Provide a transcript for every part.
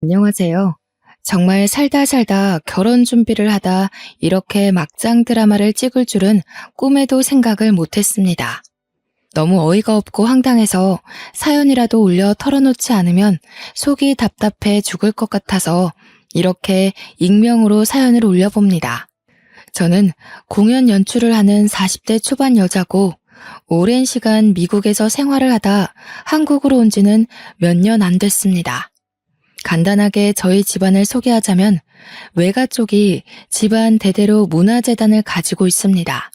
안녕하세요. 정말 살다 살다 결혼 준비를 하다 이렇게 막장 드라마를 찍을 줄은 꿈에도 생각을 못했습니다. 너무 어이가 없고 황당해서 사연이라도 올려 털어놓지 않으면 속이 답답해 죽을 것 같아서 이렇게 익명으로 사연을 올려봅니다. 저는 공연 연출을 하는 40대 초반 여자고 오랜 시간 미국에서 생활을 하다 한국으로 온 지는 몇 년 안 됐습니다. 간단하게 저희 집안을 소개하자면 외가 쪽이 집안 대대로 문화재단을 가지고 있습니다.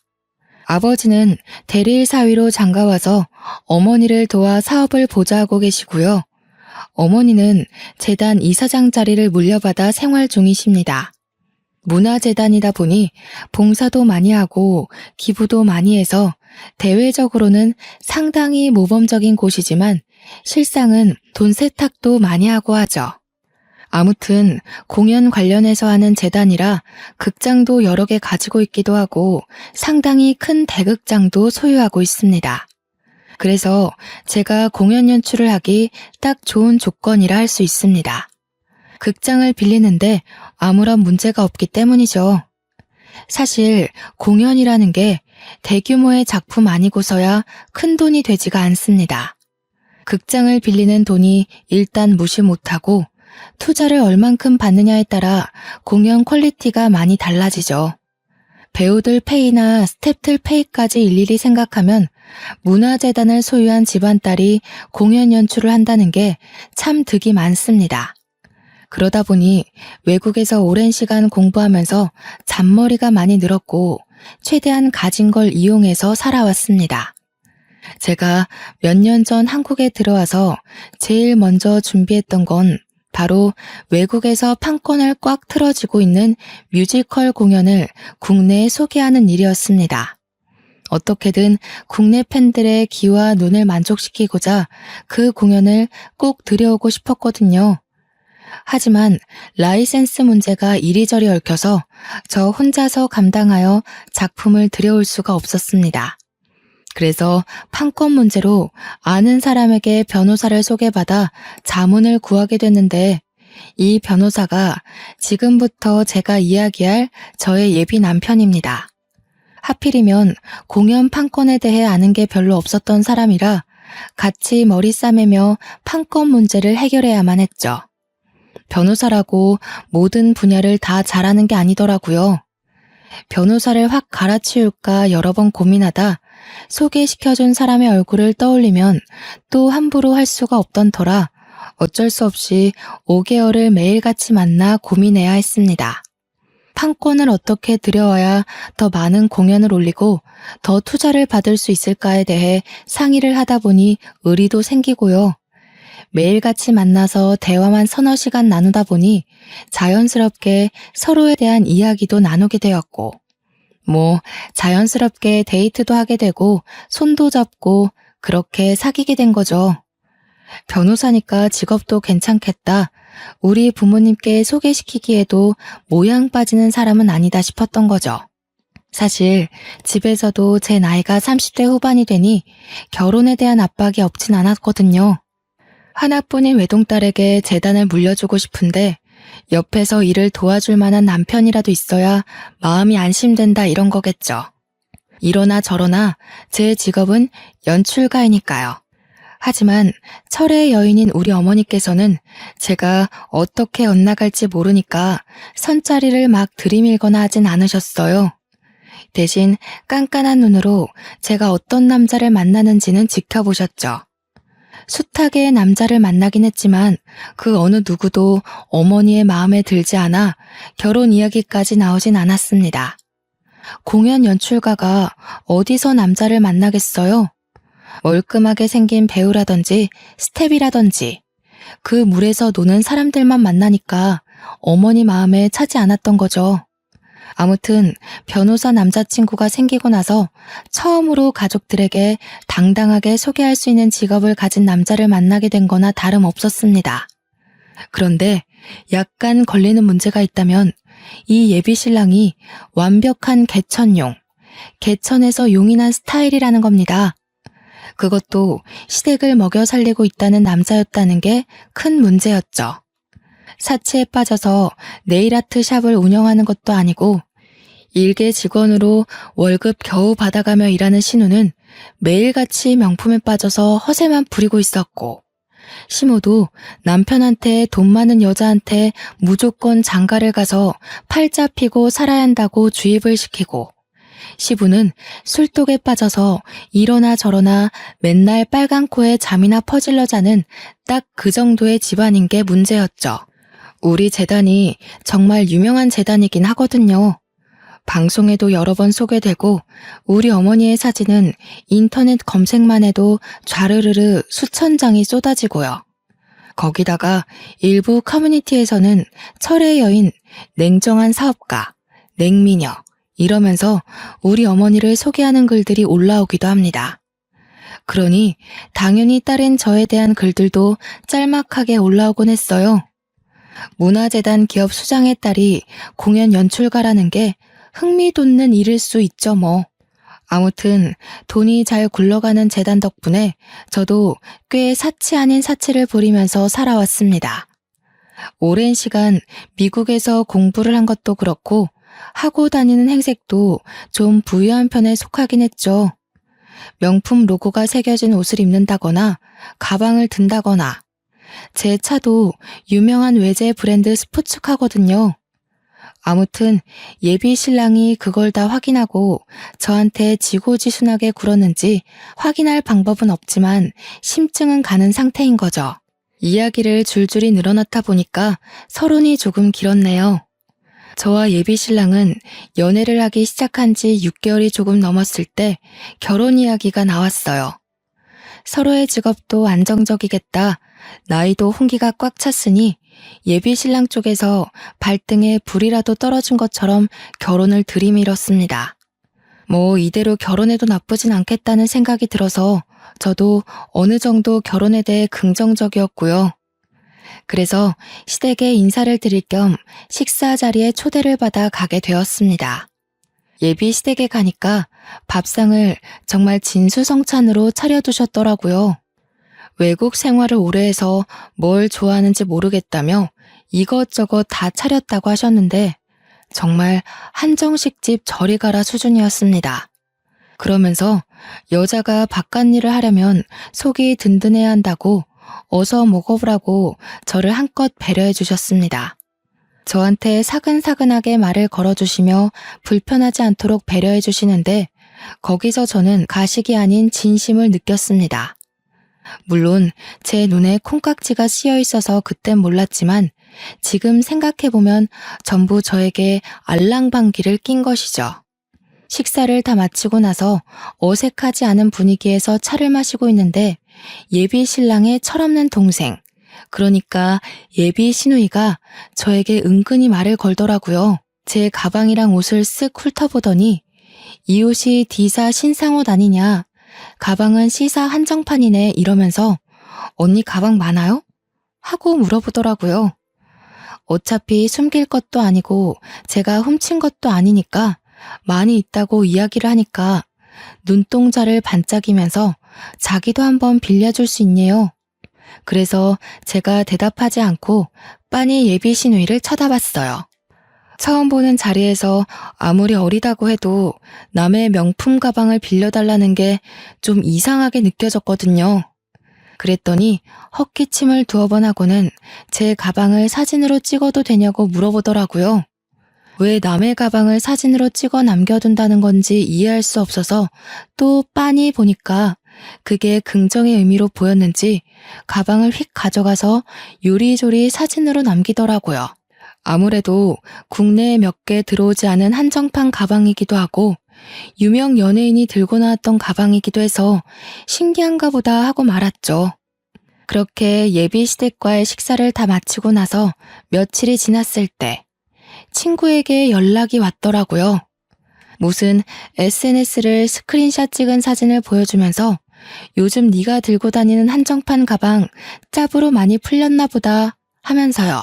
아버지는 대리일 사위로 장가와서 어머니를 도와 사업을 보좌하고 계시고요. 어머니는 재단 이사장 자리를 물려받아 생활 중이십니다. 문화재단이다 보니 봉사도 많이 하고 기부도 많이 해서 대외적으로는 상당히 모범적인 곳이지만 실상은 돈 세탁도 많이 하고 하죠. 아무튼 공연 관련해서 하는 재단이라 극장도 여러 개 가지고 있기도 하고 상당히 큰 대극장도 소유하고 있습니다. 그래서 제가 공연 연출을 하기 딱 좋은 조건이라 할 수 있습니다. 극장을 빌리는데 아무런 문제가 없기 때문이죠. 사실 공연이라는 게 대규모의 작품 아니고서야 큰 돈이 되지가 않습니다. 극장을 빌리는 돈이 일단 무시 못하고 투자를 얼만큼 받느냐에 따라 공연 퀄리티가 많이 달라지죠. 배우들 페이나 스태프들 페이까지 일일이 생각하면 문화재단을 소유한 집안딸이 공연 연출을 한다는 게 참 득이 많습니다. 그러다 보니 외국에서 오랜 시간 공부하면서 잔머리가 많이 늘었고 최대한 가진 걸 이용해서 살아왔습니다. 제가 몇 년 전 한국에 들어와서 제일 먼저 준비했던 건 바로 외국에서 판권을 꽉 틀어지고 있는 뮤지컬 공연을 국내에 소개하는 일이었습니다. 어떻게든 국내 팬들의 귀와 눈을 만족시키고자 그 공연을 꼭 들여오고 싶었거든요. 하지만 라이센스 문제가 이리저리 얽혀서 저 혼자서 감당하여 작품을 들여올 수가 없었습니다. 그래서 판권 문제로 아는 사람에게 변호사를 소개받아 자문을 구하게 됐는데 이 변호사가 지금부터 제가 이야기할 저의 예비 남편입니다. 하필이면 공연 판권에 대해 아는 게 별로 없었던 사람이라 같이 머리 싸매며 판권 문제를 해결해야만 했죠. 변호사라고 모든 분야를 다 잘하는 게 아니더라고요. 변호사를 확 갈아치울까 여러 번 고민하다 소개시켜준 사람의 얼굴을 떠올리면 또 함부로 할 수가 없던 터라 어쩔 수 없이 5개월을 매일같이 만나 고민해야 했습니다. 판권을 어떻게 들여와야 더 많은 공연을 올리고 더 투자를 받을 수 있을까에 대해 상의를 하다 보니 의리도 생기고요. 매일같이 만나서 대화만 서너 시간 나누다 보니 자연스럽게 서로에 대한 이야기도 나누게 되었고 자연스럽게 데이트도 하게 되고 손도 잡고 그렇게 사귀게 된 거죠. 변호사니까 직업도 괜찮겠다. 우리 부모님께 소개시키기에도 모양 빠지는 사람은 아니다 싶었던 거죠. 사실 집에서도 제 나이가 30대 후반이 되니 결혼에 대한 압박이 없진 않았거든요. 하나뿐인 외동딸에게 재단을 물려주고 싶은데 옆에서 일을 도와줄 만한 남편이라도 있어야 마음이 안심된다 이런 거겠죠. 이러나 저러나 제 직업은 연출가이니까요. 하지만 철의 여인인 우리 어머니께서는 제가 어떻게 엇나갈지 모르니까 선자리를 막 들이밀거나 하진 않으셨어요. 대신 깐깐한 눈으로 제가 어떤 남자를 만나는지는 지켜보셨죠. 숱하게 남자를 만나긴 했지만 그 어느 누구도 어머니의 마음에 들지 않아 결혼 이야기까지 나오진 않았습니다. 공연 연출가가 어디서 남자를 만나겠어요? 멀끔하게 생긴 배우라든지 스텝이라든지 그 물에서 노는 사람들만 만나니까 어머니 마음에 차지 않았던 거죠. 아무튼 변호사 남자친구가 생기고 나서 처음으로 가족들에게 당당하게 소개할 수 있는 직업을 가진 남자를 만나게 된 거나 다름없었습니다. 그런데 약간 걸리는 문제가 있다면 이 예비 신랑이 완벽한 개천용, 개천에서 용이 난 스타일이라는 겁니다. 그것도 시댁을 먹여 살리고 있다는 남자였다는 게 큰 문제였죠. 사치에 빠져서 네일아트 샵을 운영하는 것도 아니고 일개 직원으로 월급 겨우 받아가며 일하는 신우는 매일같이 명품에 빠져서 허세만 부리고 있었고, 시모도 남편한테 돈 많은 여자한테 무조건 장가를 가서 팔자 피고 살아야 한다고 주입을 시키고, 시부는 술독에 빠져서 이러나 저러나 맨날 빨간 코에 잠이나 퍼질러 자는 딱 그 정도의 집안인 게 문제였죠. 우리 재단이 정말 유명한 재단이긴 하거든요. 방송에도 여러 번 소개되고 우리 어머니의 사진은 인터넷 검색만 해도 좌르르르 수천 장이 쏟아지고요. 거기다가 일부 커뮤니티에서는 철의 여인, 냉정한 사업가, 냉미녀 이러면서 우리 어머니를 소개하는 글들이 올라오기도 합니다. 그러니 당연히 딸인 저에 대한 글들도 짤막하게 올라오곤 했어요. 문화재단 기업 수장의 딸이 공연 연출가라는 게 흥미 돋는 일일 수 있죠 뭐. 아무튼 돈이 잘 굴러가는 재단 덕분에 저도 꽤 사치 아닌 사치를 부리면서 살아왔습니다. 오랜 시간 미국에서 공부를 한 것도 그렇고 하고 다니는 행색도 좀 부유한 편에 속하긴 했죠. 명품 로고가 새겨진 옷을 입는다거나 가방을 든다거나 제 차도 유명한 외제 브랜드 스포츠카거든요. 아무튼 예비 신랑이 그걸 다 확인하고 저한테 지고지순하게 굴었는지 확인할 방법은 없지만 심증은 가는 상태인 거죠. 이야기를 줄줄이 늘어놓다 보니까 서론이 조금 길었네요. 저와 예비 신랑은 연애를 하기 시작한 지 6개월이 조금 넘었을 때 결혼 이야기가 나왔어요. 서로의 직업도 안정적이겠다. 나이도 홍기가 꽉 찼으니 예비 신랑 쪽에서 발등에 불이라도 떨어진 것처럼 결혼을 들이밀었습니다. 뭐 이대로 결혼해도 나쁘진 않겠다는 생각이 들어서 저도 어느 정도 결혼에 대해 긍정적이었고요. 그래서 시댁에 인사를 드릴 겸 식사 자리에 초대를 받아 가게 되었습니다. 예비 시댁에 가니까 밥상을 정말 진수성찬으로 차려두셨더라고요. 외국 생활을 오래 해서 뭘 좋아하는지 모르겠다며 이것저것 다 차렸다고 하셨는데 정말 한정식집 저리 가라 수준이었습니다. 그러면서 여자가 바깥일을 하려면 속이 든든해야 한다고 어서 먹어보라고 저를 한껏 배려해 주셨습니다. 저한테 사근사근하게 말을 걸어주시며 불편하지 않도록 배려해 주시는데 거기서 저는 가식이 아닌 진심을 느꼈습니다. 물론 제 눈에 콩깍지가 씌여 있어서 그땐 몰랐지만 지금 생각해보면 전부 저에게 알랑방귀를 낀 것이죠. 식사를 다 마치고 나서 어색하지 않은 분위기에서 차를 마시고 있는데 예비 신랑의 철없는 동생, 그러니까 예비 시누이가 저에게 은근히 말을 걸더라고요. 제 가방이랑 옷을 쓱 훑어보더니 이 옷이 D사 신상옷 아니냐, 가방은 C사 한정판이네 이러면서 언니 가방 많아요? 하고 물어보더라고요. 어차피 숨길 것도 아니고 제가 훔친 것도 아니니까 많이 있다고 이야기를 하니까 눈동자를 반짝이면서 자기도 한번 빌려줄 수 있네요. 그래서 제가 대답하지 않고 빤히 예비 시누이를 쳐다봤어요. 처음 보는 자리에서 아무리 어리다고 해도 남의 명품 가방을 빌려달라는 게 좀 이상하게 느껴졌거든요. 그랬더니 헛기침을 두어 번 하고는 제 가방을 사진으로 찍어도 되냐고 물어보더라고요. 왜 남의 가방을 사진으로 찍어 남겨둔다는 건지 이해할 수 없어서 또 빤히 보니까 그게 긍정의 의미로 보였는지 가방을 휙 가져가서 요리조리 사진으로 남기더라고요. 아무래도 국내에 몇 개 들어오지 않은 한정판 가방이기도 하고 유명 연예인이 들고 나왔던 가방이기도 해서 신기한가 보다 하고 말았죠. 그렇게 예비 시댁과의 식사를 다 마치고 나서 며칠이 지났을 때 친구에게 연락이 왔더라고요. 무슨 SNS를 스크린샷 찍은 사진을 보여주면서 요즘 네가 들고 다니는 한정판 가방 짭으로 많이 풀렸나 보다 하면서요.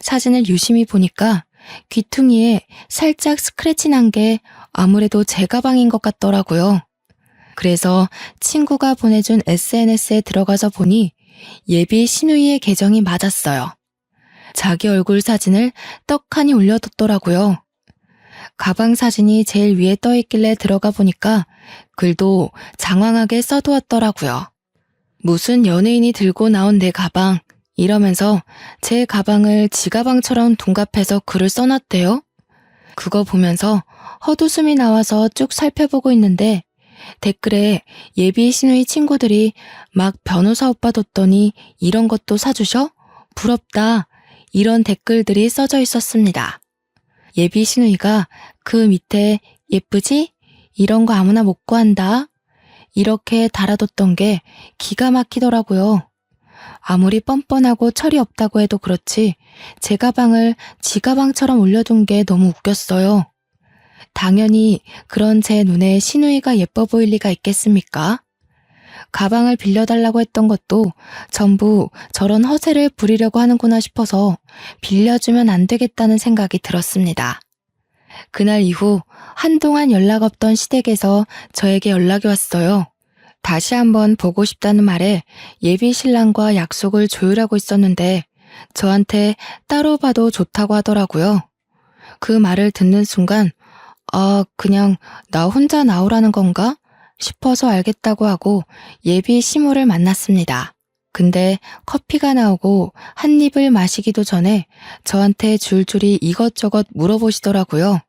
사진을 유심히 보니까 귀퉁이에 살짝 스크래치 난 게 아무래도 제 가방인 것 같더라고요. 그래서 친구가 보내준 SNS에 들어가서 보니 예비 시누이의 계정이 맞았어요. 자기 얼굴 사진을 떡하니 올려뒀더라고요. 가방 사진이 제일 위에 떠있길래 들어가 보니까 글도 장황하게 써두었더라고요. 무슨 연예인이 들고 나온 내 가방 이러면서 제 가방을 지 가방처럼 둔갑해서 글을 써놨대요. 그거 보면서 헛웃음이 나와서 쭉 살펴보고 있는데 댓글에 예비 시누이 친구들이 막 변호사 오빠 뒀더니 이런 것도 사주셔? 부럽다. 이런 댓글들이 써져 있었습니다. 예비 시누이가 그 밑에 예쁘지? 이런 거 아무나 못 구한다. 이렇게 달아뒀던 게 기가 막히더라고요. 아무리 뻔뻔하고 철이 없다고 해도 그렇지 제 가방을 지 가방처럼 올려둔 게 너무 웃겼어요. 당연히 그런 제 눈에 시누이가 예뻐 보일 리가 있겠습니까? 가방을 빌려달라고 했던 것도 전부 저런 허세를 부리려고 하는구나 싶어서 빌려주면 안 되겠다는 생각이 들었습니다. 그날 이후 한동안 연락 없던 시댁에서 저에게 연락이 왔어요. 다시 한번 보고 싶다는 말에 예비 신랑과 약속을 조율하고 있었는데 저한테 따로 봐도 좋다고 하더라고요. 그 말을 듣는 순간 그냥 나 혼자 나오라는 건가? 싶어서 알겠다고 하고 예비 시모를 만났습니다. 근데 커피가 나오고 한 입을 마시기도 전에 저한테 줄줄이 이것저것 물어보시더라고요.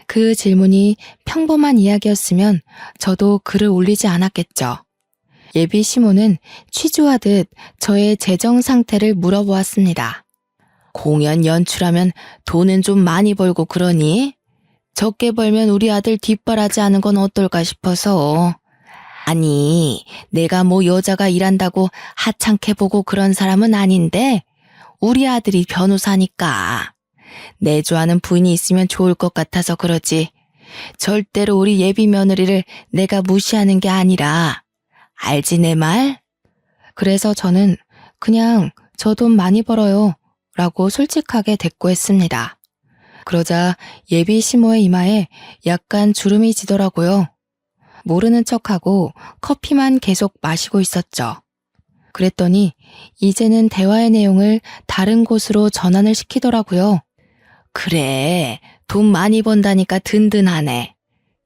그 질문이 평범한 이야기였으면 저도 글을 올리지 않았겠죠. 예비 시모는 취조하듯 저의 재정 상태를 물어보았습니다. 공연 연출하면 돈은 좀 많이 벌고 그러니? 적게 벌면 우리 아들 뒷바라지 하는 건 어떨까 싶어서. 아니, 내가 뭐 여자가 일한다고 하찮게 보고 그런 사람은 아닌데 우리 아들이 변호사니까. 내 좋아하는 부인이 있으면 좋을 것 같아서 그러지. 절대로 우리 예비 며느리를 내가 무시하는 게 아니라. 알지 내 말? 그래서 저는 그냥 저 돈 많이 벌어요 라고 솔직하게 대꾸했습니다. 그러자 예비 시모의 이마에 약간 주름이 지더라고요. 모르는 척하고 커피만 계속 마시고 있었죠. 그랬더니 이제는 대화의 내용을 다른 곳으로 전환을 시키더라고요. 그래, 돈 많이 번다니까 든든하네.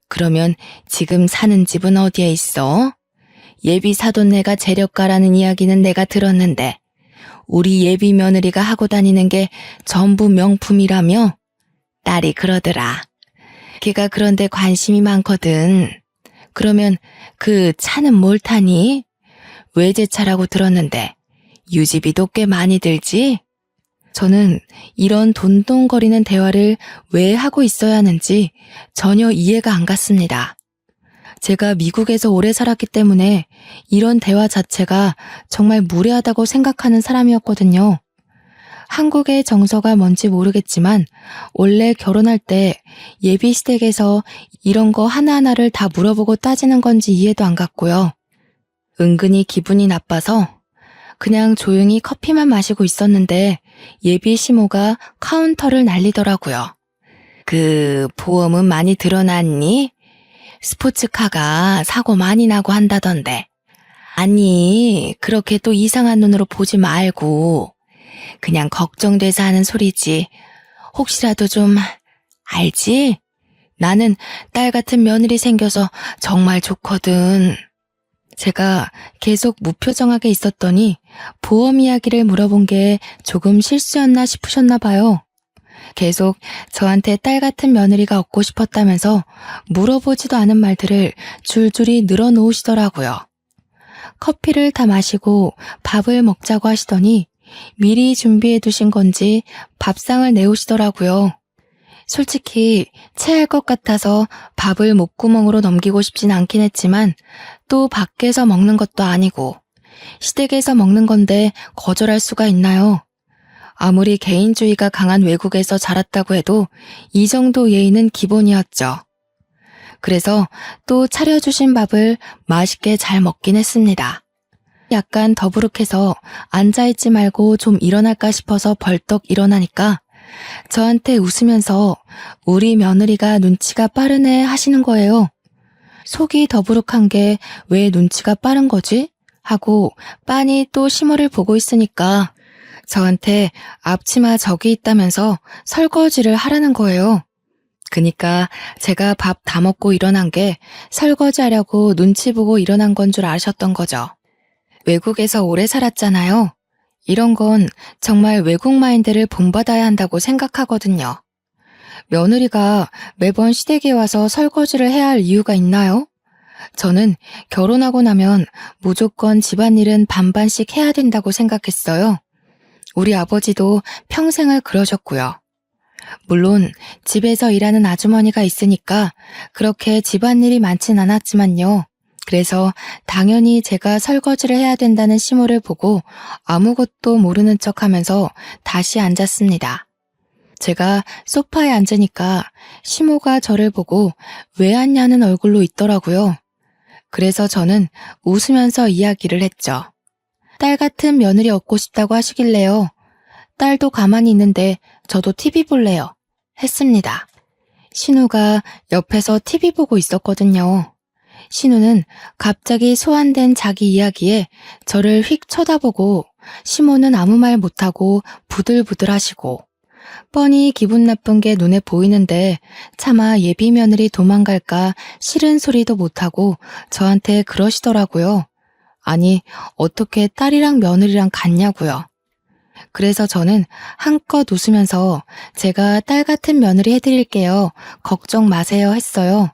그러면 지금 사는 집은 어디에 있어? 예비 사돈네가 재력가라는 이야기는 내가 들었는데 우리 예비 며느리가 하고 다니는 게 전부 명품이라며? 딸이 그러더라. 걔가 그런데 관심이 많거든. 그러면 그 차는 뭘 타니? 외제차라고 들었는데 유지비도 꽤 많이 들지? 저는 이런 돈돈거리는 대화를 왜 하고 있어야 하는지 전혀 이해가 안 갔습니다. 제가 미국에서 오래 살았기 때문에 이런 대화 자체가 정말 무례하다고 생각하는 사람이었거든요. 한국의 정서가 뭔지 모르겠지만 원래 결혼할 때 예비 시댁에서 이런 거 하나하나를 다 물어보고 따지는 건지 이해도 안 갔고요. 은근히 기분이 나빠서 그냥 조용히 커피만 마시고 있었는데 예비 시모가 카운터를 날리더라고요. 그 보험은 많이 들어놨니? 스포츠카가 사고 많이 나고 한다던데. 아니, 그렇게 또 이상한 눈으로 보지 말고 그냥 걱정돼서 하는 소리지. 혹시라도 좀 알지? 나는 딸 같은 며느리 생겨서 정말 좋거든. 제가 계속 무표정하게 있었더니 보험 이야기를 물어본 게 조금 실수였나 싶으셨나 봐요. 계속 저한테 딸 같은 며느리가 얻고 싶었다면서 물어보지도 않은 말들을 줄줄이 늘어놓으시더라고요. 커피를 다 마시고 밥을 먹자고 하시더니 미리 준비해 두신 건지 밥상을 내오시더라고요. 솔직히 체할 것 같아서 밥을 목구멍으로 넘기고 싶진 않긴 했지만 또 밖에서 먹는 것도 아니고 시댁에서 먹는 건데 거절할 수가 있나요? 아무리 개인주의가 강한 외국에서 자랐다고 해도 이 정도 예의는 기본이었죠. 그래서 또 차려주신 밥을 맛있게 잘 먹긴 했습니다. 약간 더부룩해서 앉아있지 말고 좀 일어날까 싶어서 벌떡 일어나니까 저한테 웃으면서 우리 며느리가 눈치가 빠르네 하시는 거예요. 속이 더부룩한 게 왜 눈치가 빠른 거지? 하고 빤히 또 시모를 보고 있으니까 저한테 앞치마 저기 있다면서 설거지를 하라는 거예요. 그니까 제가 밥 다 먹고 일어난 게 설거지하려고 눈치 보고 일어난 건 줄 아셨던 거죠. 외국에서 오래 살았잖아요. 이런 건 정말 외국 마인드를 본받아야 한다고 생각하거든요. 며느리가 매번 시댁에 와서 설거지를 해야 할 이유가 있나요? 저는 결혼하고 나면 무조건 집안일은 반반씩 해야 된다고 생각했어요. 우리 아버지도 평생을 그러셨고요. 물론 집에서 일하는 아주머니가 있으니까 그렇게 집안일이 많진 않았지만요. 그래서 당연히 제가 설거지를 해야 된다는 시모를 보고 아무것도 모르는 척하면서 다시 앉았습니다. 제가 소파에 앉으니까 시모가 저를 보고 왜 앉냐는 얼굴로 있더라고요. 그래서 저는 웃으면서 이야기를 했죠. 딸 같은 며느리 얻고 싶다고 하시길래요. 딸도 가만히 있는데 저도 TV 볼래요. 했습니다. 신우가 옆에서 TV 보고 있었거든요. 신우는 갑자기 소환된 자기 이야기에 저를 휙 쳐다보고 시모는 아무 말 못하고 부들부들 하시고 뻔히 기분 나쁜 게 눈에 보이는데 차마 예비 며느리 도망갈까 싫은 소리도 못하고 저한테 그러시더라고요. 아니, 어떻게 딸이랑 며느리랑 같냐고요. 그래서 저는 한껏 웃으면서 제가 딸 같은 며느리 해드릴게요. 걱정 마세요 했어요.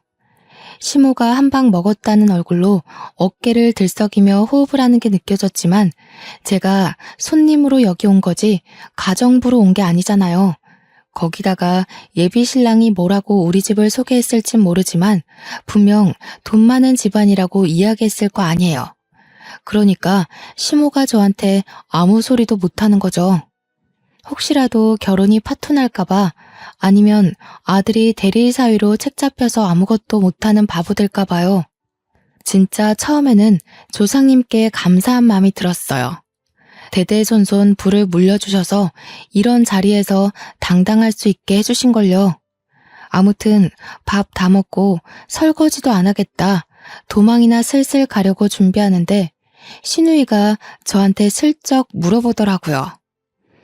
시모가 한 방 먹었다는 얼굴로 어깨를 들썩이며 호흡을 하는 게 느껴졌지만 제가 손님으로 여기 온 거지 가정부로 온 게 아니잖아요. 거기다가 예비 신랑이 뭐라고 우리 집을 소개했을진 모르지만 분명 돈 많은 집안이라고 이야기했을 거 아니에요. 그러니까 시모가 저한테 아무 소리도 못하는 거죠. 혹시라도 결혼이 파토날까봐 아니면 아들이 대리일 사위로 책 잡혀서 아무것도 못하는 바보 될까봐요. 진짜 처음에는 조상님께 감사한 마음이 들었어요. 대대손손 부를 물려주셔서 이런 자리에서 당당할 수 있게 해주신걸요. 아무튼 밥 다 먹고 설거지도 안 하겠다. 도망이나 슬슬 가려고 준비하는데 신우이가 저한테 슬쩍 물어보더라고요.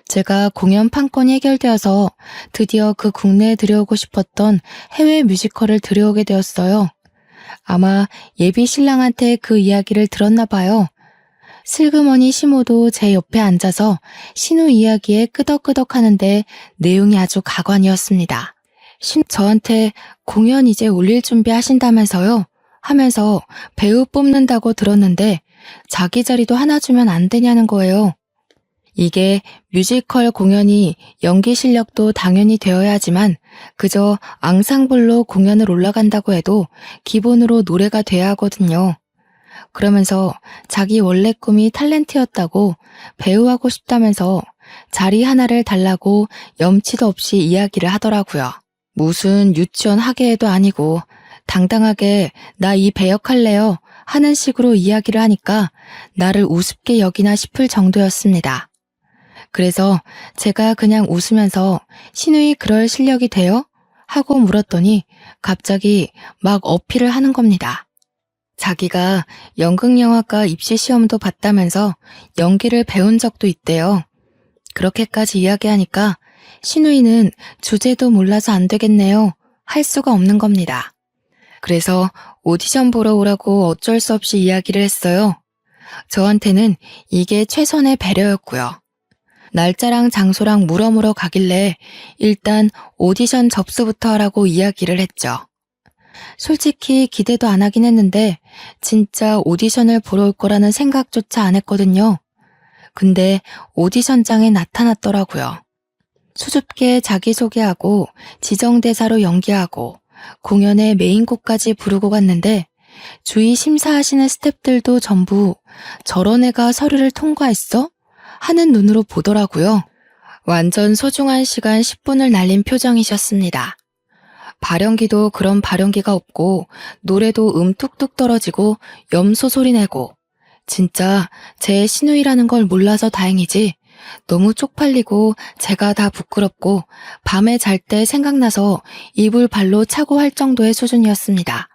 제가 공연 판권이 해결되어서 드디어 그 국내에 들여오고 싶었던 해외 뮤지컬을 들여오게 되었어요. 아마 예비 신랑한테 그 이야기를 들었나 봐요. 슬그머니 시모도 제 옆에 앉아서 신우 이야기에 끄덕끄덕 하는데 내용이 아주 가관이었습니다. 저한테 공연 이제 올릴 준비 하신다면서요? 하면서 배우 뽑는다고 들었는데 자기 자리도 하나 주면 안 되냐는 거예요. 이게 뮤지컬 공연이 연기 실력도 당연히 되어야 하지만 그저 앙상블로 공연을 올라간다고 해도 기본으로 노래가 돼야 하거든요. 그러면서 자기 원래 꿈이 탤런트였다고 배우하고 싶다면서 자리 하나를 달라고 염치도 없이 이야기를 하더라고요. 무슨 유치원 학예회도 아니고 당당하게 나 이 배역할래요 하는 식으로 이야기를 하니까 나를 우습게 여기나 싶을 정도였습니다. 그래서 제가 그냥 웃으면서 신우이 그럴 실력이 돼요? 하고 물었더니 갑자기 막 어필을 하는 겁니다. 자기가 연극영화과 입시시험도 봤다면서 연기를 배운 적도 있대요. 그렇게까지 이야기하니까 신우이는 주제도 몰라서 안 되겠네요. 할 수가 없는 겁니다. 그래서 오디션 보러 오라고 어쩔 수 없이 이야기를 했어요. 저한테는 이게 최선의 배려였고요. 날짜랑 장소랑 물어물어 가길래 일단 오디션 접수부터 하라고 이야기를 했죠. 솔직히 기대도 안 하긴 했는데 진짜 오디션을 보러 올 거라는 생각조차 안 했거든요. 근데 오디션장에 나타났더라고요. 수줍게 자기소개하고 지정대사로 연기하고 공연의 메인곡까지 부르고 갔는데 주위 심사하시는 스태프들도 전부 저런 애가 서류를 통과했어? 하는 눈으로 보더라고요. 완전 소중한 시간 10분을 날린 표정이셨습니다. 발연기도 그런 발연기가 없고 노래도 뚝뚝 떨어지고 염소 소리 내고 진짜 제 신우이라는 걸 몰라서 다행이지 너무 쪽팔리고 제가 다 부끄럽고 밤에 잘 때 생각나서 이불 발로 차고 할 정도의 수준이었습니다.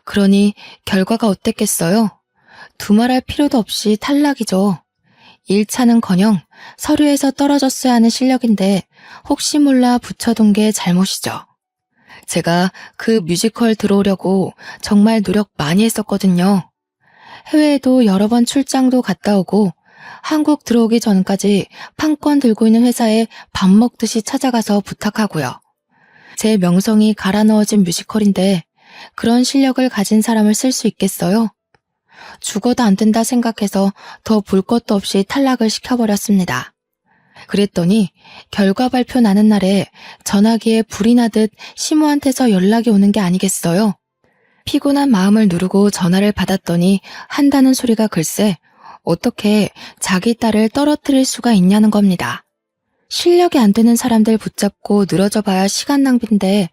그러니 결과가 어땠겠어요? 두말할 필요도 없이 탈락이죠. 1차는커녕 서류에서 떨어졌어야 하는 실력인데 혹시 몰라 붙여둔 게 잘못이죠. 제가 그 뮤지컬 들어오려고 정말 노력 많이 했었거든요. 해외에도 여러 번 출장도 갔다 오고 한국 들어오기 전까지 판권 들고 있는 회사에 밥 먹듯이 찾아가서 부탁하고요. 제 명성이 갈아 넣어진 뮤지컬인데 그런 실력을 가진 사람을 쓸 수 있겠어요? 죽어도 안 된다 생각해서 더 볼 것도 없이 탈락을 시켜버렸습니다. 그랬더니 결과 발표 나는 날에 전화기에 불이 나듯 시모한테서 연락이 오는 게 아니겠어요? 피곤한 마음을 누르고 전화를 받았더니 한다는 소리가 글쎄 어떻게 자기 딸을 떨어뜨릴 수가 있냐는 겁니다. 실력이 안 되는 사람들 붙잡고 늘어져 봐야 시간 낭비인데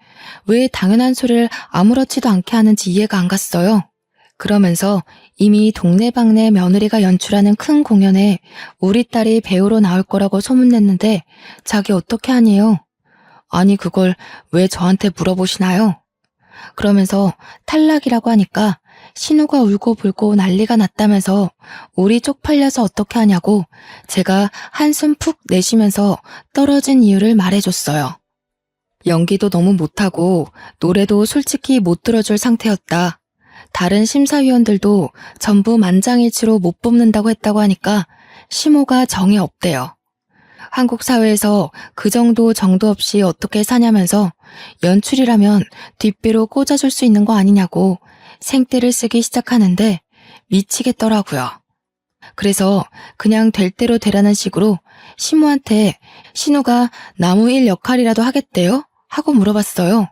왜 당연한 소리를 아무렇지도 않게 하는지 이해가 안 갔어요. 그러면서 이미 동네방네 며느리가 연출하는 큰 공연에 우리 딸이 배우로 나올 거라고 소문냈는데 자기 어떻게 하니요? 아니 그걸 왜 저한테 물어보시나요? 그러면서 탈락이라고 하니까 신우가 울고불고 난리가 났다면서 우리 쪽팔려서 어떻게 하냐고 제가 한숨 푹 내쉬면서 떨어진 이유를 말해줬어요. 연기도 너무 못하고 노래도 솔직히 못 들어줄 상태였다. 다른 심사위원들도 전부 만장일치로 못 뽑는다고 했다고 하니까 시모가 정이 없대요. 한국 사회에서 그 정도 정도 없이 어떻게 사냐면서 연출이라면 뒷배로 꽂아줄 수 있는 거 아니냐고 생떼를 쓰기 시작하는데 미치겠더라고요. 그래서 그냥 될 대로 되라는 식으로 시모한테 신우가 나무 일 역할이라도 하겠대요? 하고 물어봤어요.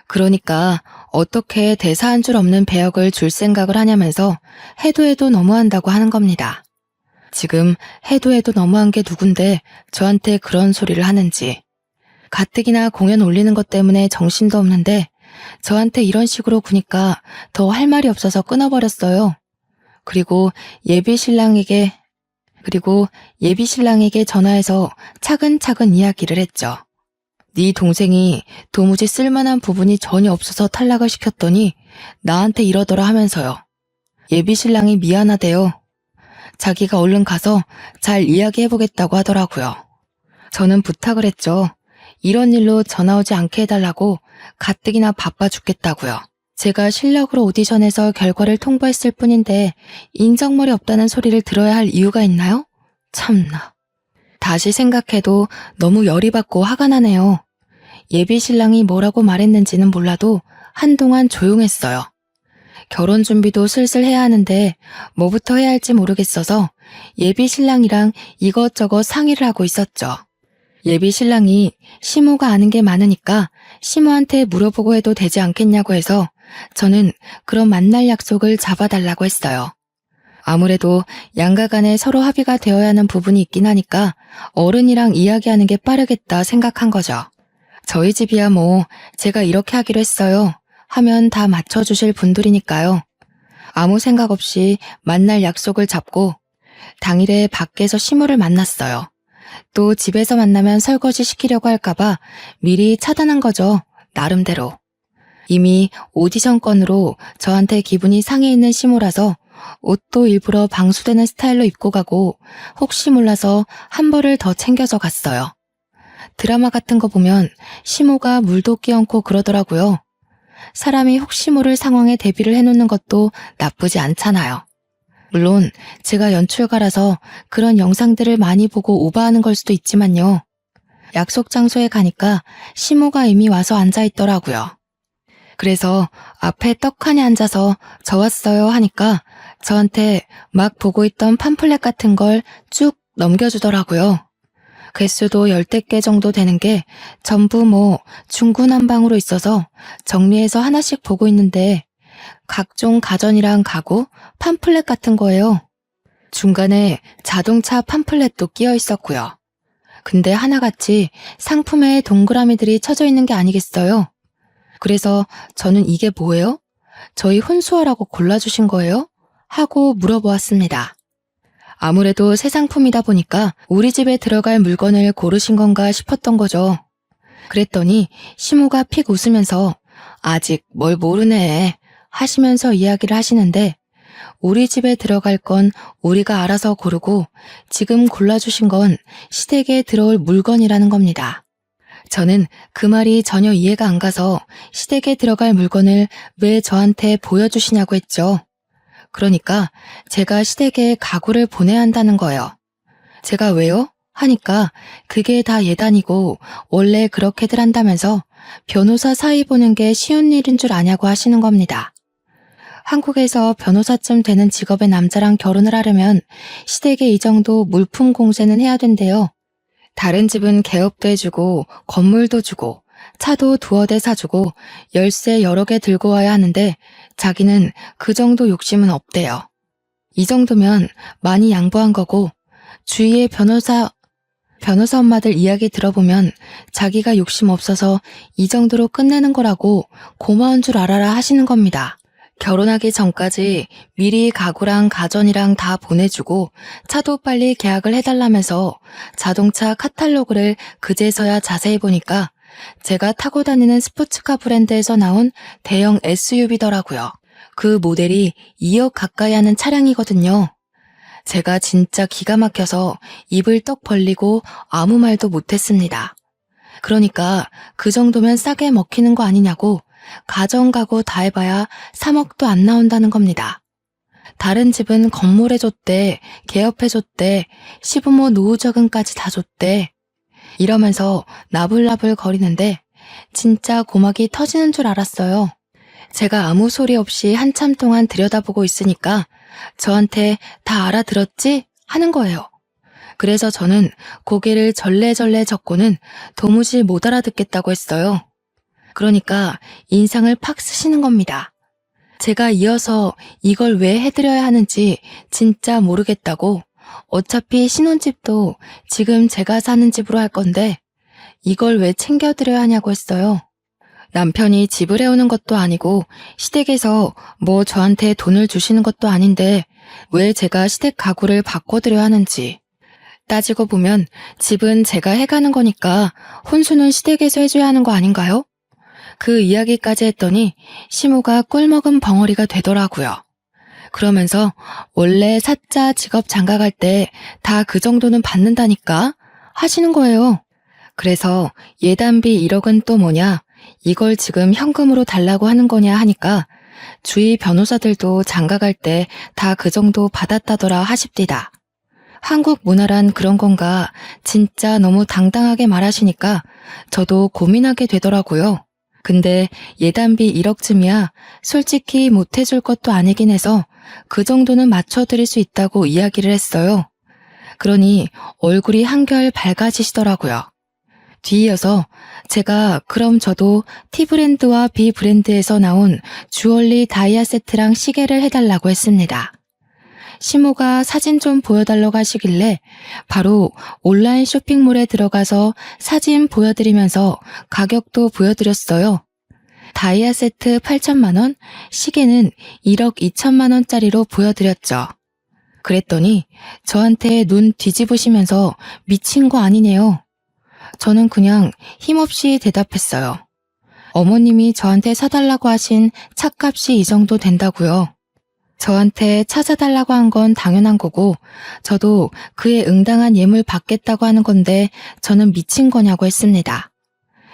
그러니까 어떻게 대사 한 줄 없는 배역을 줄 생각을 하냐면서 해도 해도 너무한다고 하는 겁니다. 지금 해도 해도 너무한 게 누군데 저한테 그런 소리를 하는지. 가뜩이나 공연 올리는 것 때문에 정신도 없는데 저한테 이런 식으로 구니까 더 할 말이 없어서 끊어버렸어요. 그리고 예비 신랑에게 전화해서 차근차근 이야기를 했죠. 네 동생이 도무지 쓸만한 부분이 전혀 없어서 탈락을 시켰더니 나한테 이러더라 하면서요. 예비 신랑이 미안하대요. 자기가 얼른 가서 잘 이야기해보겠다고 하더라고요. 저는 부탁을 했죠. 이런 일로 전화 오지 않게 해달라고 가뜩이나 바빠 죽겠다고요. 제가 실력으로 오디션에서 결과를 통보했을 뿐인데 인정머리 없다는 소리를 들어야 할 이유가 있나요? 참나. 다시 생각해도 너무 열이 받고 화가 나네요. 예비 신랑이 뭐라고 말했는지는 몰라도 한동안 조용했어요. 결혼 준비도 슬슬 해야 하는데 뭐부터 해야 할지 모르겠어서 예비 신랑이랑 이것저것 상의를 하고 있었죠. 예비 신랑이 시모가 아는 게 많으니까 시모한테 물어보고 해도 되지 않겠냐고 해서 저는 그런 만날 약속을 잡아달라고 했어요. 아무래도 양가 간에 서로 합의가 되어야 하는 부분이 있긴 하니까 어른이랑 이야기하는 게 빠르겠다 생각한 거죠. 저희 집이야 뭐 제가 이렇게 하기로 했어요 하면 다 맞춰주실 분들이니까요. 아무 생각 없이 만날 약속을 잡고 당일에 밖에서 시모를 만났어요. 또 집에서 만나면 설거지 시키려고 할까봐 미리 차단한 거죠. 나름대로. 이미 오디션 건으로 저한테 기분이 상해 있는 시모라서 옷도 일부러 방수되는 스타일로 입고 가고 혹시 몰라서 한 벌을 더 챙겨서 갔어요. 드라마 같은 거 보면 시모가 물도 끼얹고 그러더라고요. 사람이 혹시 모를 상황에 대비를 해놓는 것도 나쁘지 않잖아요. 물론 제가 연출가라서 그런 영상들을 많이 보고 오버하는 걸 수도 있지만요. 약속 장소에 가니까 시모가 이미 와서 앉아있더라고요. 그래서 앞에 떡하니 앉아서 저 왔어요 하니까 저한테 막 보고 있던 팜플렛 같은 걸 쭉 넘겨주더라고요. 개수도 10대 개 정도 되는 게 전부 중구난방으로 있어서 정리해서 하나씩 보고 있는데 각종 가전이랑 가구, 팜플렛 같은 거예요. 중간에 자동차 팜플렛도 끼어 있었고요. 근데 하나같이 상품에 동그라미들이 쳐져 있는 게 아니겠어요? 그래서 저는 이게 뭐예요? 저희 혼수하라고 골라주신 거예요? 하고 물어보았습니다. 아무래도 새 상품이다 보니까 우리 집에 들어갈 물건을 고르신 건가 싶었던 거죠. 그랬더니 시모가 픽 웃으면서 아직 뭘 모르네 하시면서 이야기를 하시는데 우리 집에 들어갈 건 우리가 알아서 고르고 지금 골라주신 건 시댁에 들어올 물건이라는 겁니다. 저는 그 말이 전혀 이해가 안 가서 시댁에 들어갈 물건을 왜 저한테 보여주시냐고 했죠. 그러니까 제가 시댁에 가구를 보내야 한다는 거예요. 제가 왜요? 하니까 그게 다 예단이고 원래 그렇게들 한다면서 변호사 사이 보는 게 쉬운 일인 줄 아냐고 하시는 겁니다. 한국에서 변호사쯤 되는 직업의 남자랑 결혼을 하려면 시댁에 이 정도 물품 공세는 해야 된대요. 다른 집은 개업도 해주고 건물도 주고 차도 두어 대 사주고 열쇠 여러 개 들고 와야 하는데 자기는 그 정도 욕심은 없대요. 이 정도면 많이 양보한 거고 주위의 변호사 엄마들 이야기 들어보면 자기가 욕심 없어서 이 정도로 끝내는 거라고 고마운 줄 알아라 하시는 겁니다. 결혼하기 전까지 미리 가구랑 가전이랑 다 보내주고 차도 빨리 계약을 해달라면서 자동차 카탈로그를 그제서야 자세히 보니까 제가 타고 다니는 스포츠카 브랜드에서 나온 대형 SUV더라고요. 그 모델이 2억 가까이 하는 차량이거든요. 제가 진짜 기가 막혀서 입을 떡 벌리고 아무 말도 못했습니다. 그러니까 그 정도면 싸게 먹히는 거 아니냐고 가전 가구 다 해봐야 3억도 안 나온다는 겁니다. 다른 집은 건물해줬대, 개업해줬대, 시부모 노후저금까지 다 줬대. 이러면서 나불나불 거리는데 진짜 고막이 터지는 줄 알았어요. 제가 아무 소리 없이 한참 동안 들여다보고 있으니까 저한테 다 알아들었지? 하는 거예요. 그래서 저는 고개를 절레절레 젓고는 도무지 못 알아듣겠다고 했어요. 그러니까 인상을 팍 쓰시는 겁니다. 제가 이어서 이걸 왜 해드려야 하는지 진짜 모르겠다고, 어차피 신혼집도 지금 제가 사는 집으로 할 건데 이걸 왜 챙겨드려야 하냐고 했어요. 남편이 집을 해오는 것도 아니고 시댁에서 뭐 저한테 돈을 주시는 것도 아닌데 왜 제가 시댁 가구를 바꿔드려야 하는지. 따지고 보면 집은 제가 해가는 거니까 혼수는 시댁에서 해줘야 하는 거 아닌가요? 그 이야기까지 했더니 시모가 꿀먹은 벙어리가 되더라고요. 그러면서 원래 사자 직업 장가갈 때 다 그 정도는 받는다니까 하시는 거예요. 그래서 예단비 1억은 또 뭐냐, 이걸 지금 현금으로 달라고 하는 거냐 하니까 주위 변호사들도 장가갈 때 다 그 정도 받았다더라 하십디다. 한국 문화란 그런 건가 진짜 너무 당당하게 말하시니까 저도 고민하게 되더라고요. 근데 예단비 1억쯤이야 솔직히 못해줄 것도 아니긴 해서 그 정도는 맞춰드릴 수 있다고 이야기를 했어요. 그러니 얼굴이 한결 밝아지시더라고요. 뒤이어서 제가 그럼 저도 T브랜드와 B브랜드에서 나온 주얼리 다이아 세트랑 시계를 해달라고 했습니다. 시모가 사진 좀 보여달라고 하시길래 바로 온라인 쇼핑몰에 들어가서 사진 보여드리면서 가격도 보여드렸어요. 다이아 세트 8천만 원, 시계는 1억 2천만 원짜리로 보여드렸죠. 그랬더니 저한테 눈 뒤집으시면서 미친 거 아니네요. 저는 그냥 힘없이 대답했어요. 어머님이 저한테 사달라고 하신 차값이 이 정도 된다고요. 저한테 차 사달라고 한 건 당연한 거고 저도 그에 응당한 예물 받겠다고 하는 건데 저는 미친 거냐고 했습니다.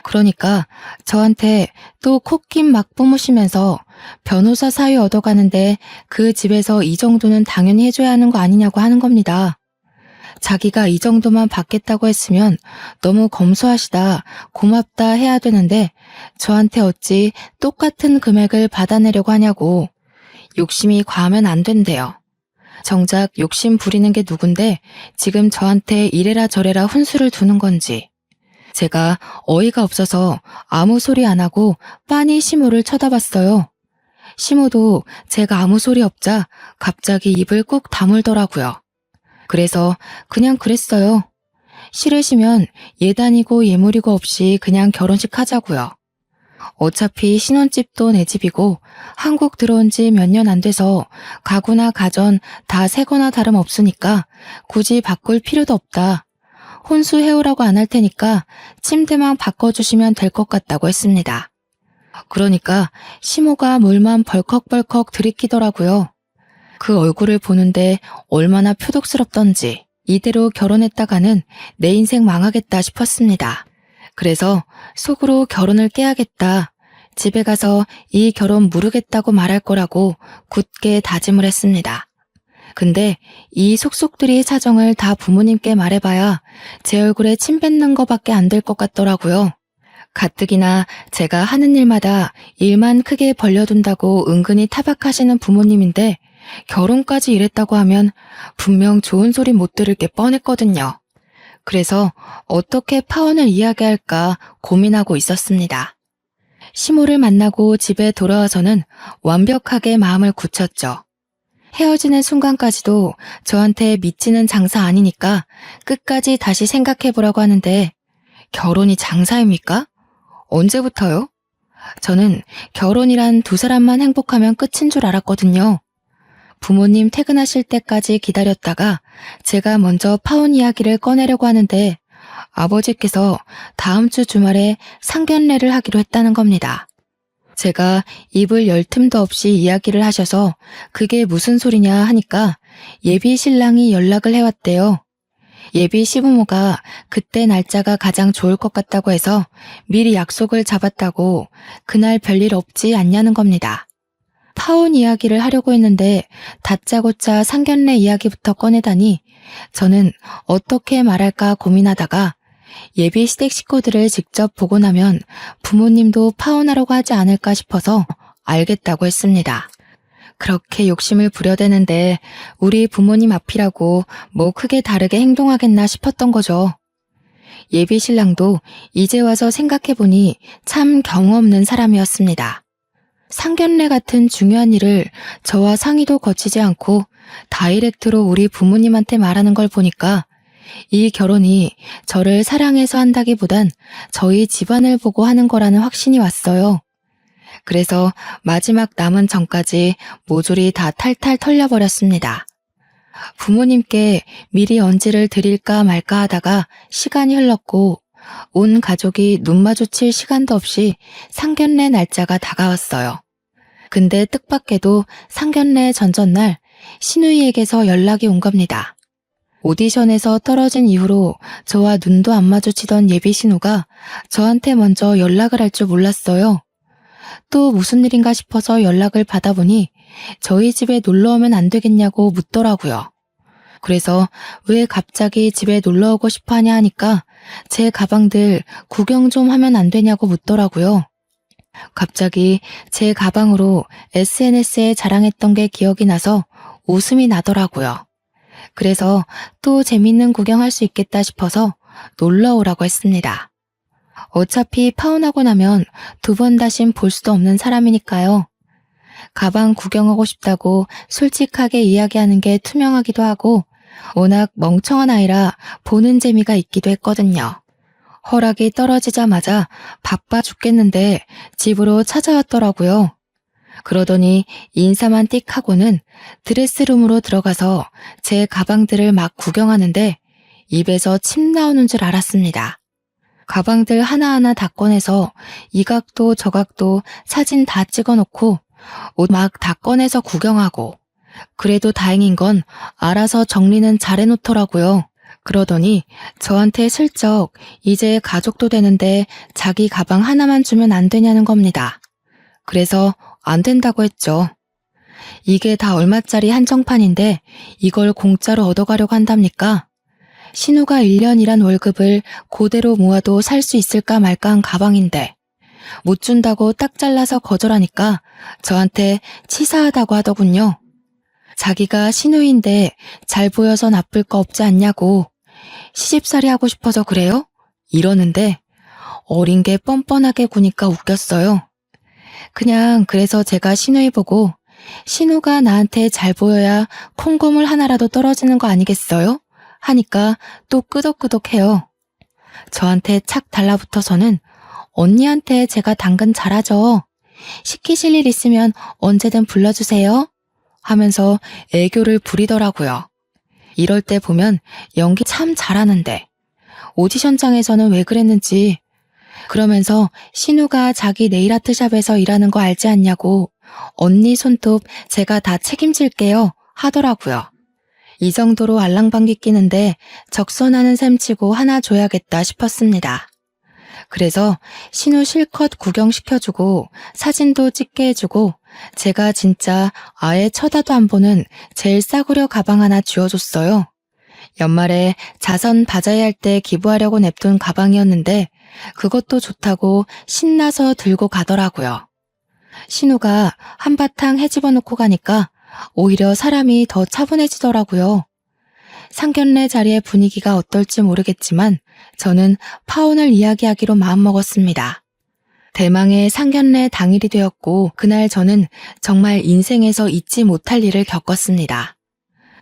그러니까 저한테 또 콧김 막 뿜으시면서 변호사 사위 얻어가는데 그 집에서 이 정도는 당연히 해줘야 하는 거 아니냐고 하는 겁니다. 자기가 이 정도만 받겠다고 했으면 너무 검소하시다, 고맙다 해야 되는데 저한테 어찌 똑같은 금액을 받아내려고 하냐고. 욕심이 과하면 안 된대요. 정작 욕심 부리는 게 누군데 지금 저한테 이래라 저래라 훈수를 두는 건지. 제가 어이가 없어서 아무 소리 안 하고 빤히 시모를 쳐다봤어요. 시모도 제가 아무 소리 없자 갑자기 입을 꾹 다물더라고요. 그래서 그냥 그랬어요. 싫으시면 예단이고 예물이고 없이 그냥 결혼식 하자고요. 어차피 신혼집도 내 집이고 한국 들어온 지 몇 년 안 돼서 가구나 가전 다 새거나 다름없으니까 굳이 바꿀 필요도 없다. 혼수 해오라고 안 할 테니까 침대만 바꿔주시면 될 것 같다고 했습니다. 그러니까 시모가 물만 벌컥벌컥 들이키더라고요. 그 얼굴을 보는데 얼마나 표독스럽던지 이대로 결혼했다가는 내 인생 망하겠다 싶었습니다. 그래서 속으로 결혼을 깨야겠다. 집에 가서 이 결혼 무르겠다고 말할 거라고 굳게 다짐을 했습니다. 근데 이 속속들이 사정을 다 부모님께 말해봐야 제 얼굴에 침 뱉는 거밖에 안 될 것 같더라고요. 가뜩이나 제가 하는 일마다 일만 크게 벌려둔다고 은근히 타박하시는 부모님인데 결혼까지 이랬다고 하면 분명 좋은 소리 못 들을 게 뻔했거든요. 그래서 어떻게 파혼을 이야기할까 고민하고 있었습니다. 시모를 만나고 집에 돌아와서는 완벽하게 마음을 굳혔죠. 헤어지는 순간까지도 저한테 믿지는 장사 아니니까 끝까지 다시 생각해보라고 하는데 결혼이 장사입니까? 언제부터요? 저는 결혼이란 두 사람만 행복하면 끝인 줄 알았거든요. 부모님 퇴근하실 때까지 기다렸다가 제가 먼저 파혼 이야기를 꺼내려고 하는데 아버지께서 다음 주 주말에 상견례를 하기로 했다는 겁니다. 제가 입을 열 틈도 없이 이야기를 하셔서 그게 무슨 소리냐 하니까 예비 신랑이 연락을 해왔대요. 예비 시부모가 그때 날짜가 가장 좋을 것 같다고 해서 미리 약속을 잡았다고 그날 별일 없지 않냐는 겁니다. 파혼 이야기를 하려고 했는데 다짜고짜 상견례 이야기부터 꺼내다니 저는 어떻게 말할까 고민하다가 예비 시댁 식구들을 직접 보고 나면 부모님도 파혼하려고 하지 않을까 싶어서 알겠다고 했습니다. 그렇게 욕심을 부려대는데 우리 부모님 앞이라고 뭐 크게 다르게 행동하겠나 싶었던 거죠. 예비 신랑도 이제 와서 생각해보니 참 경우 없는 사람이었습니다. 상견례 같은 중요한 일을 저와 상의도 거치지 않고 다이렉트로 우리 부모님한테 말하는 걸 보니까 이 결혼이 저를 사랑해서 한다기보단 저희 집안을 보고 하는 거라는 확신이 왔어요. 그래서 마지막 남은 전까지 모조리 다 탈탈 털려버렸습니다. 부모님께 미리 언지를 드릴까 말까 하다가 시간이 흘렀고 온 가족이 눈 마주칠 시간도 없이 상견례 날짜가 다가왔어요. 근데 뜻밖에도 상견례 전전날 시누이에게서 연락이 온 겁니다. 오디션에서 떨어진 이후로 저와 눈도 안 마주치던 예비 신우가 저한테 먼저 연락을 할 줄 몰랐어요. 또 무슨 일인가 싶어서 연락을 받아보니 저희 집에 놀러오면 안 되겠냐고 묻더라고요. 그래서 왜 갑자기 집에 놀러오고 싶어 하냐 하니까 제 가방들 구경 좀 하면 안 되냐고 묻더라고요. 갑자기 제 가방으로 SNS에 자랑했던 게 기억이 나서 웃음이 나더라고요. 그래서 또 재밌는 구경할 수 있겠다 싶어서 놀러 오라고 했습니다. 어차피 파혼하고 나면 두 번 다신 볼 수도 없는 사람이니까요. 가방 구경하고 싶다고 솔직하게 이야기하는 게 투명하기도 하고 워낙 멍청한 아이라 보는 재미가 있기도 했거든요. 허락이 떨어지자마자 바빠 죽겠는데 집으로 찾아왔더라고요. 그러더니 인사만 띡 하고는 드레스룸으로 들어가서 제 가방들을 막 구경하는데 입에서 침 나오는 줄 알았습니다. 가방들 하나하나 다 꺼내서 이 각도 저 각도 사진 다 찍어놓고 옷 막 다 꺼내서 구경하고 그래도 다행인 건 알아서 정리는 잘 해놓더라고요. 그러더니 저한테 슬쩍 이제 가족도 되는데 자기 가방 하나만 주면 안 되냐는 겁니다. 그래서 안 된다고 했죠. 이게 다 얼마짜리 한정판인데 이걸 공짜로 얻어가려고 한답니까? 신우가 1년 일한 월급을 그대로 모아도 살 수 있을까 말까 한 가방인데 못 준다고 딱 잘라서 거절하니까 저한테 치사하다고 하더군요. 자기가 신우인데 잘 보여서 나쁠 거 없지 않냐고 시집살이 하고 싶어서 그래요? 이러는데 어린 게 뻔뻔하게 구니까 웃겼어요. 그냥 그래서 제가 신우이 보고 신우가 나한테 잘 보여야 콩고물 하나라도 떨어지는 거 아니겠어요? 하니까 또 끄덕끄덕해요. 저한테 착 달라붙어서는 언니한테 제가 당근 잘하죠. 시키실 일 있으면 언제든 불러주세요. 하면서 애교를 부리더라고요. 이럴 때 보면 연기 참 잘하는데 오디션장에서는 왜 그랬는지 그러면서 신우가 자기 네일아트샵에서 일하는 거 알지 않냐고 언니 손톱 제가 다 책임질게요 하더라고요. 이 정도로 알랑방귀 끼는데 적선하는 셈치고 하나 줘야겠다 싶었습니다. 그래서 신우 실컷 구경시켜주고 사진도 찍게 해주고 제가 진짜 아예 쳐다도 안 보는 제일 싸구려 가방 하나 쥐어줬어요. 연말에 자선 바자회 할 때 기부하려고 냅둔 가방이었는데 그것도 좋다고 신나서 들고 가더라고요. 신우가 한바탕 헤집어 놓고 가니까 오히려 사람이 더 차분해지더라고요. 상견례 자리의 분위기가 어떨지 모르겠지만 저는 파혼을 이야기하기로 마음먹었습니다. 대망의 상견례 당일이 되었고 그날 저는 정말 인생에서 잊지 못할 일을 겪었습니다.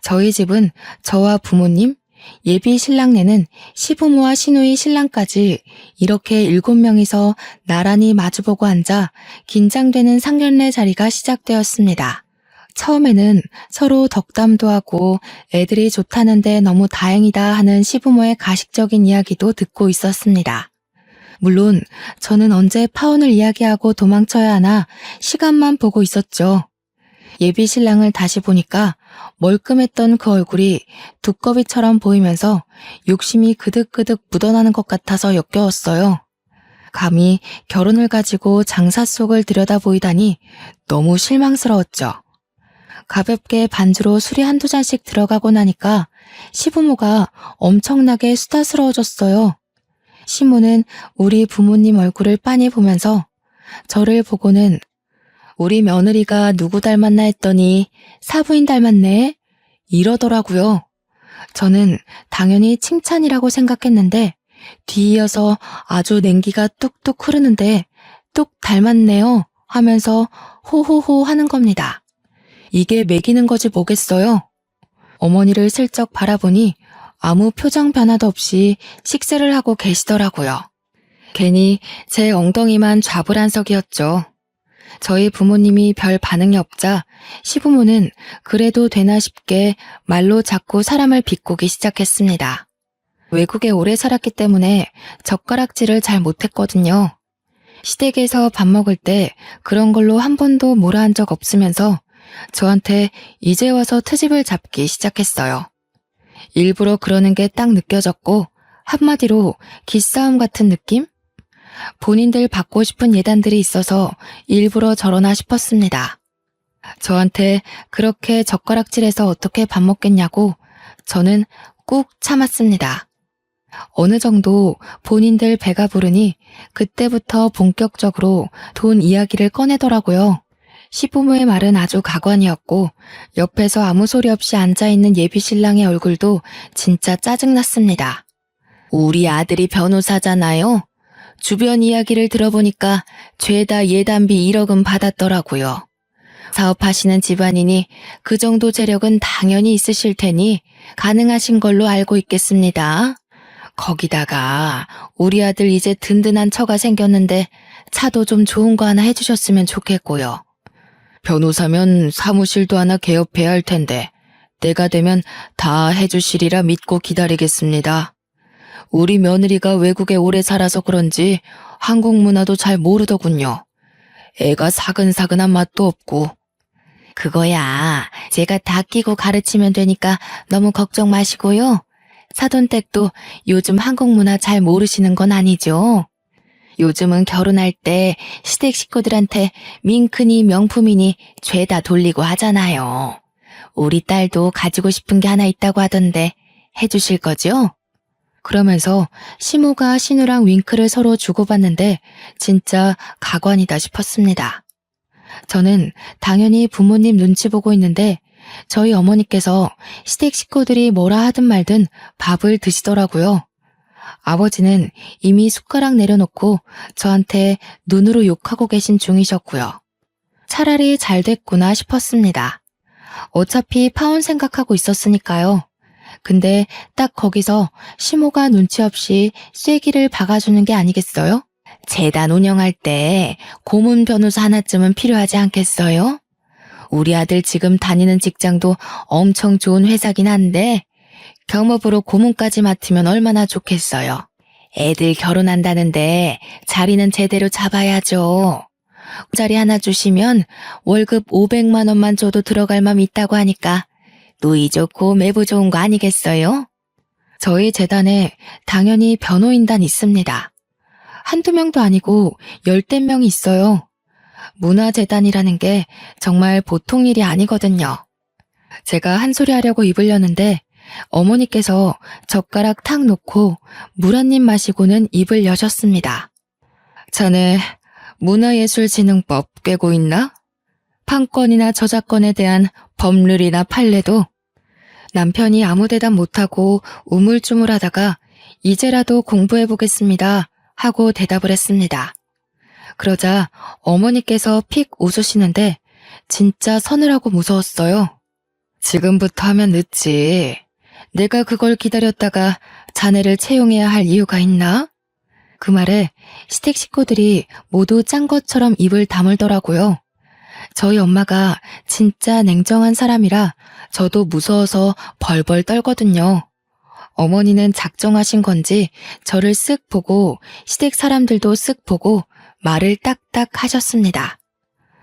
저희 집은 저와 부모님, 예비 신랑네는 시부모와 시누이 신랑까지 이렇게 7명이서 나란히 마주보고 앉아 긴장되는 상견례 자리가 시작되었습니다. 처음에는 서로 덕담도 하고 애들이 좋다는데 너무 다행이다 하는 시부모의 가식적인 이야기도 듣고 있었습니다. 물론 저는 언제 파혼을 이야기하고 도망쳐야 하나 시간만 보고 있었죠. 예비 신랑을 다시 보니까 멀끔했던 그 얼굴이 두꺼비처럼 보이면서 욕심이 그득그득 묻어나는 것 같아서 역겨웠어요. 감히 결혼을 가지고 장사 속을 들여다보이다니 너무 실망스러웠죠. 가볍게 반주로 술이 한두 잔씩 들어가고 나니까 시부모가 엄청나게 수다스러워졌어요. 시모는 우리 부모님 얼굴을 빤히 보면서 저를 보고는 우리 며느리가 누구 닮았나 했더니 사부인 닮았네 이러더라고요. 저는 당연히 칭찬이라고 생각했는데 뒤이어서 아주 냉기가 뚝뚝 흐르는데 뚝 닮았네요 하면서 호호호 하는 겁니다. 이게 매기는 거지 뭐겠어요. 어머니를 슬쩍 바라보니 아무 표정 변화도 없이 식사를 하고 계시더라고요. 괜히 제 엉덩이만 좌불안석이었죠. 저희 부모님이 별 반응이 없자 시부모는 그래도 되나 싶게 말로 자꾸 사람을 비꼬기 시작했습니다. 외국에 오래 살았기 때문에 젓가락질을 잘 못했거든요. 시댁에서 밥 먹을 때 그런 걸로 한 번도 뭐라 한 적 없으면서 저한테 이제 와서 트집을 잡기 시작했어요. 일부러 그러는 게 딱 느껴졌고 한마디로 기싸움 같은 느낌? 본인들 받고 싶은 예단들이 있어서 일부러 저러나 싶었습니다. 저한테 그렇게 젓가락질해서 어떻게 밥 먹겠냐고 저는 꾹 참았습니다. 어느 정도 본인들 배가 부르니 그때부터 본격적으로 돈 이야기를 꺼내더라고요. 시부모의 말은 아주 가관이었고 옆에서 아무 소리 없이 앉아있는 예비 신랑의 얼굴도 진짜 짜증났습니다. 우리 아들이 변호사잖아요. 주변 이야기를 들어보니까 죄다 예단비 1억은 받았더라고요. 사업하시는 집안이니 그 정도 재력은 당연히 있으실 테니 가능하신 걸로 알고 있겠습니다. 거기다가 우리 아들 이제 든든한 처가 생겼는데 차도 좀 좋은 거 하나 해주셨으면 좋겠고요. 변호사면 사무실도 하나 개업해야 할 텐데 때가 되면 다 해주시리라 믿고 기다리겠습니다. 우리 며느리가 외국에 오래 살아서 그런지 한국 문화도 잘 모르더군요. 애가 사근사근한 맛도 없고. 그거야 제가 다 끼고 가르치면 되니까 너무 걱정 마시고요. 사돈댁도 요즘 한국 문화 잘 모르시는 건 아니죠? 요즘은 결혼할 때 시댁 식구들한테 밍크니 명품이니 죄다 돌리고 하잖아요. 우리 딸도 가지고 싶은 게 하나 있다고 하던데 해주실 거죠? 그러면서 시모가 신우랑 윙크를 서로 주고받는데 진짜 가관이다 싶었습니다. 저는 당연히 부모님 눈치 보고 있는데 저희 어머니께서 시댁 식구들이 뭐라 하든 말든 밥을 드시더라고요. 아버지는 이미 숟가락 내려놓고 저한테 눈으로 욕하고 계신 중이셨고요. 차라리 잘 됐구나 싶었습니다. 어차피 파혼 생각하고 있었으니까요. 근데 딱 거기서 시모가 눈치 없이 쐐기를 박아주는 게 아니겠어요? 재단 운영할 때 고문 변호사 하나쯤은 필요하지 않겠어요? 우리 아들 지금 다니는 직장도 엄청 좋은 회사긴 한데 겸업으로 고문까지 맡으면 얼마나 좋겠어요. 애들 결혼한다는데 자리는 제대로 잡아야죠. 자리 하나 주시면 월급 500만 원만 줘도 들어갈 맘 있다고 하니까 노이 좋고 매부 좋은 거 아니겠어요? 저희 재단에 당연히 변호인단 있습니다. 한두 명도 아니고 10대 명이 있어요. 문화재단이라는 게 정말 보통 일이 아니거든요. 제가 한 소리 하려고 입을 여는데 어머니께서 젓가락 탁 놓고 물 한 입 마시고는 입을 여셨습니다. 자네 문화예술진흥법 꿰고 있나? 판권이나 저작권에 대한 법률이나 판례도. 남편이 아무 대답 못하고 우물쭈물하다가 이제라도 공부해보겠습니다 하고 대답을 했습니다. 그러자 어머니께서 픽 웃으시는데 진짜 서늘하고 무서웠어요. 지금부터 하면 늦지. 내가 그걸 기다렸다가 자네를 채용해야 할 이유가 있나? 그 말에 시댁 식구들이 모두 짠 것처럼 입을 다물더라고요. 저희 엄마가 진짜 냉정한 사람이라 저도 무서워서 벌벌 떨거든요. 어머니는 작정하신 건지 저를 쓱 보고 시댁 사람들도 쓱 보고 말을 딱딱 하셨습니다.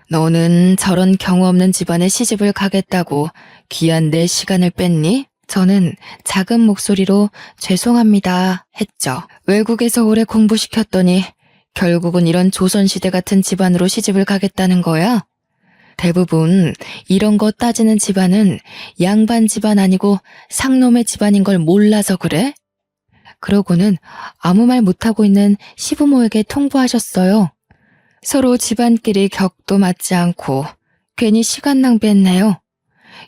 너는 저런 경우 없는 집안에 시집을 가겠다고 귀한 내 시간을 뺐니? 저는 작은 목소리로 죄송합니다 했죠. 외국에서 오래 공부시켰더니 결국은 이런 조선시대 같은 집안으로 시집을 가겠다는 거야? 대부분 이런 거 따지는 집안은 양반 집안 아니고 상놈의 집안인 걸 몰라서 그래? 그러고는 아무 말 못하고 있는 시부모에게 통보하셨어요. 서로 집안끼리 격도 맞지 않고 괜히 시간 낭비했네요.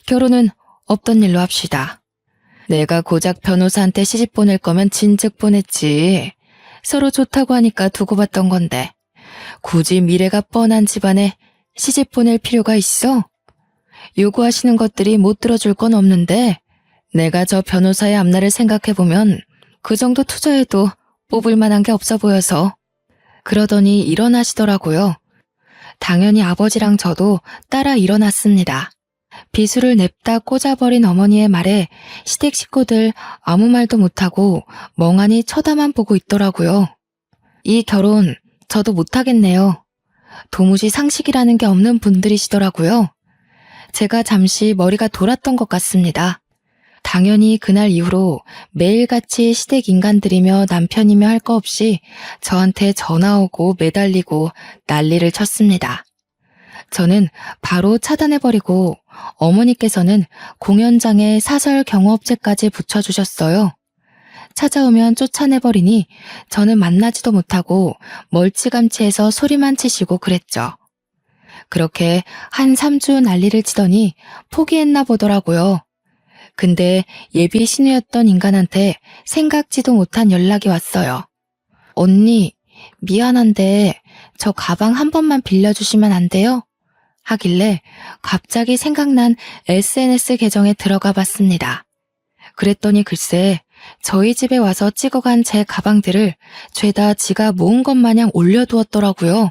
결혼은 없던 일로 합시다. 내가 고작 변호사한테 시집 보낼 거면 진즉 보냈지. 서로 좋다고 하니까 두고 봤던 건데 굳이 미래가 뻔한 집안에 시집 보낼 필요가 있어? 요구하시는 것들이 못 들어줄 건 없는데 내가 저 변호사의 앞날을 생각해보면 그 정도 투자해도 뽑을 만한 게 없어 보여서. 그러더니 일어나시더라고요. 당연히 아버지랑 저도 따라 일어났습니다. 비수를 냅다 꽂아버린 어머니의 말에 시댁 식구들 아무 말도 못하고 멍하니 쳐다만 보고 있더라고요. 이 결혼 저도 못하겠네요. 도무지 상식이라는 게 없는 분들이시더라고요. 제가 잠시 머리가 돌았던 것 같습니다. 당연히 그날 이후로 매일같이 시댁 인간들이며 남편이며 할 거 없이 저한테 전화 오고 매달리고 난리를 쳤습니다. 저는 바로 차단해버리고 어머니께서는 공연장에 사설 경호업체까지 붙여주셨어요. 찾아오면 쫓아내버리니 저는 만나지도 못하고 멀찌감치해서 소리만 치시고 그랬죠. 그렇게 한 3주 난리를 치더니 포기했나 보더라고요. 근데 예비 신우였던 인간한테 생각지도 못한 연락이 왔어요. 언니, 미안한데 저 가방 한 번만 빌려주시면 안 돼요? 하길래 갑자기 생각난 SNS 계정에 들어가 봤습니다. 그랬더니 글쎄 저희 집에 와서 찍어간 제 가방들을 죄다 지가 모은 것 마냥 올려두었더라고요.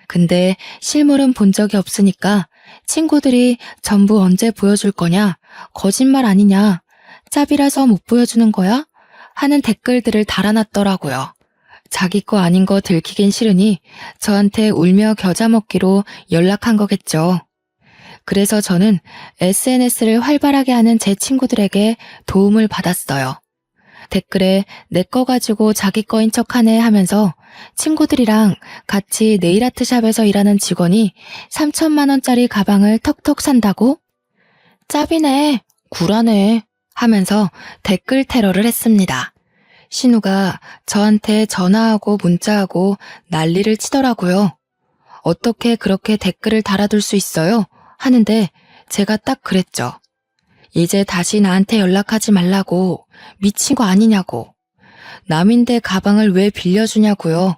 근데 실물은 본 적이 없으니까 친구들이 전부 언제 보여줄 거냐, 거짓말 아니냐, 짭이라서 못 보여주는 거야? 하는 댓글들을 달아놨더라고요. 자기 거 아닌 거 들키긴 싫으니 저한테 울며 겨자 먹기로 연락한 거겠죠. 그래서 저는 SNS를 활발하게 하는 제 친구들에게 도움을 받았어요. 댓글에 내 거 가지고 자기 거인 척하네 하면서 친구들이랑 같이 네일아트샵에서 일하는 직원이 3천만 원짜리 가방을 턱턱 산다고? 짭이네, 구라네 하면서 댓글 테러를 했습니다. 신우가 저한테 전화하고 문자하고 난리를 치더라고요. 어떻게 그렇게 댓글을 달아둘 수 있어요? 하는데 제가 딱 그랬죠. 이제 다시 나한테 연락하지 말라고. 미친 거 아니냐고. 남인데 가방을 왜 빌려주냐고요.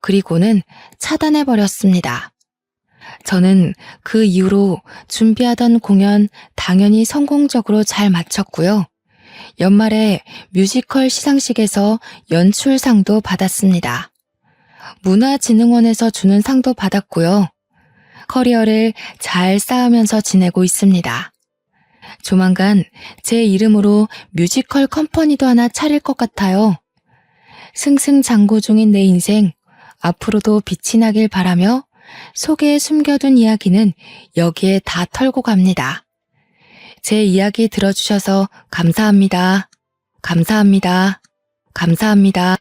그리고는 차단해버렸습니다. 저는 그 이후로 준비하던 공연 당연히 성공적으로 잘 마쳤고요. 연말에 뮤지컬 시상식에서 연출상도 받았습니다. 문화진흥원에서 주는 상도 받았고요. 커리어를 잘 쌓으면서 지내고 있습니다. 조만간 제 이름으로 뮤지컬 컴퍼니도 하나 차릴 것 같아요. 승승장구 중인 내 인생, 앞으로도 빛이 나길 바라며 속에 숨겨둔 이야기는 여기에 다 털고 갑니다. 제 이야기 들어주셔서 감사합니다. 감사합니다. 감사합니다.